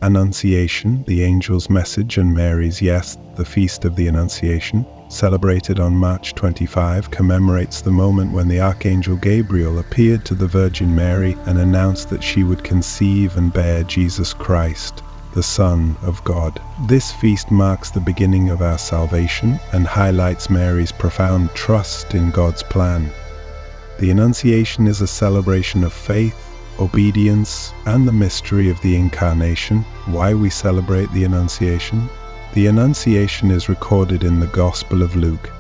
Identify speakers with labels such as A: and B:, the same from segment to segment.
A: Annunciation, the angel's message and Mary's yes, the Feast of the Annunciation, celebrated on March 25, commemorates the moment when the Archangel Gabriel appeared to the Virgin Mary and announced that she would conceive and bear Jesus Christ, the Son of God. This feast marks the beginning of our salvation and highlights Mary's profound trust in God's plan. The Annunciation is a celebration of faith, obedience, and the mystery of the Incarnation. Why we celebrate the Annunciation? The Annunciation is recorded in the Gospel of Luke.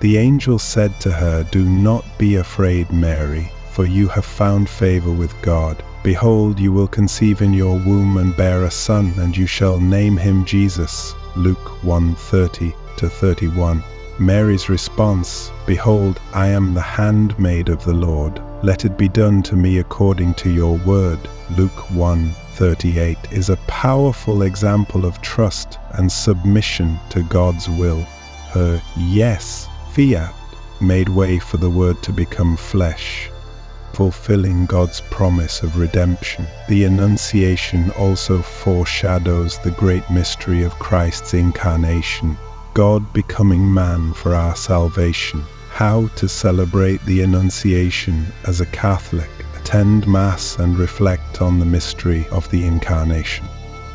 A: The angel said to her, "Do not be afraid, Mary, for you have found favor with God. Behold, you will conceive in your womb and bear a son, and you shall name him Jesus." Luke 1:30-31. Mary's response, "Behold, I am the handmaid of the Lord. Let it be done to me according to your word." Luke 1:38 is a powerful example of trust and submission to God's will. Her yes, fiat, made way for the word to become flesh, fulfilling God's promise of redemption. The Annunciation also foreshadows the great mystery of Christ's incarnation, God becoming man for our salvation. How to celebrate the Annunciation as a Catholic? Attend Mass and reflect on the mystery of the Incarnation.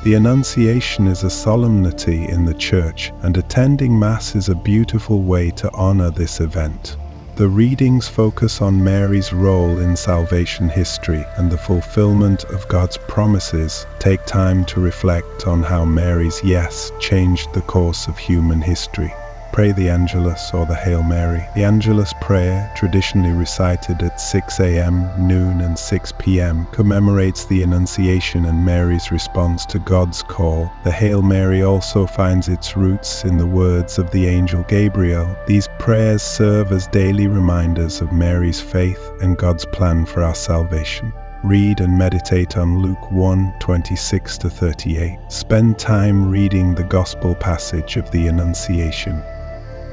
A: The Annunciation is a solemnity in the Church, and attending Mass is a beautiful way to honor this event. The readings focus on Mary's role in salvation history and the fulfillment of God's promises. Take time to reflect on how Mary's yes changed the course of human history. Pray the Angelus or the Hail Mary. The Angelus prayer, traditionally recited at 6 a.m., noon and 6 p.m., commemorates the Annunciation and Mary's response to God's call. The Hail Mary also finds its roots in the words of the angel Gabriel. These prayers serve as daily reminders of Mary's faith and God's plan for our salvation. Read and meditate on Luke 1:26-38. Spend time reading the Gospel passage of the Annunciation.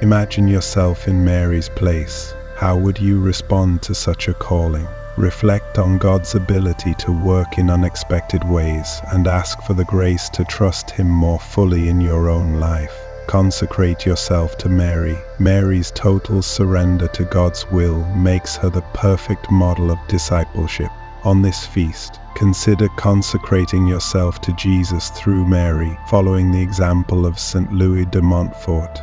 A: Imagine yourself in Mary's place. How would you respond to such a calling? Reflect on God's ability to work in unexpected ways and ask for the grace to trust Him more fully in your own life. Consecrate yourself to Mary. Mary's total surrender to God's will makes her the perfect model of discipleship. On this feast, consider consecrating yourself to Jesus through Mary, following the example of St. Louis de Montfort.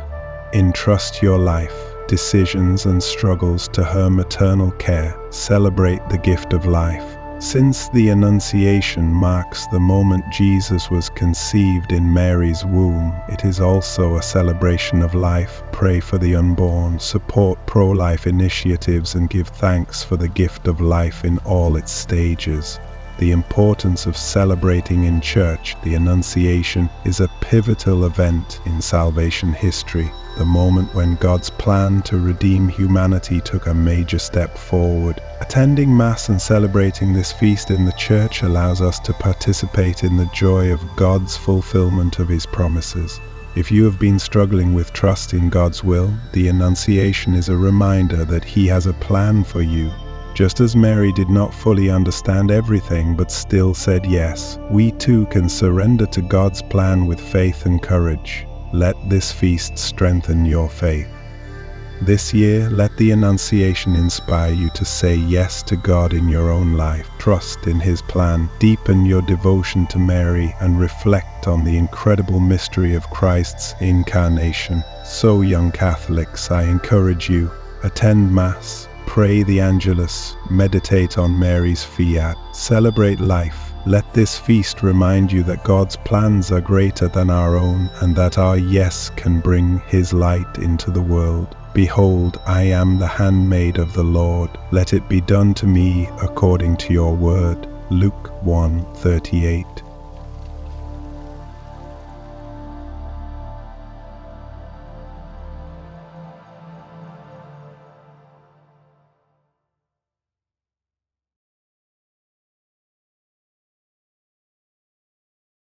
A: Entrust your life, decisions and struggles to her maternal care. Celebrate the gift of life. Since the Annunciation marks the moment Jesus was conceived in Mary's womb, it is also a celebration of life. Pray for the unborn, support pro-life initiatives, and give thanks for the gift of life in all its stages. The importance of celebrating in church the Annunciation is a pivotal event in salvation history, the moment when God's plan to redeem humanity took a major step forward. Attending Mass and celebrating this feast in the church allows us to participate in the joy of God's fulfillment of His promises. If you have been struggling with trust in God's will, the Annunciation is a reminder that He has a plan for you. Just as Mary did not fully understand everything but still said yes, we too can surrender to God's plan with faith and courage. Let this feast strengthen your faith. This year, let the Annunciation inspire you to say yes to God in your own life. Trust in His plan, deepen your devotion to Mary, and reflect on the incredible mystery of Christ's incarnation. So, young Catholics, I encourage you, attend Mass, pray the Angelus, meditate on Mary's fiat, celebrate life. Let this feast remind you that God's plans are greater than our own, and that our yes can bring His light into the world. Behold, I am the handmaid of the Lord. Let it be done to me according to your word. Luke 1:38.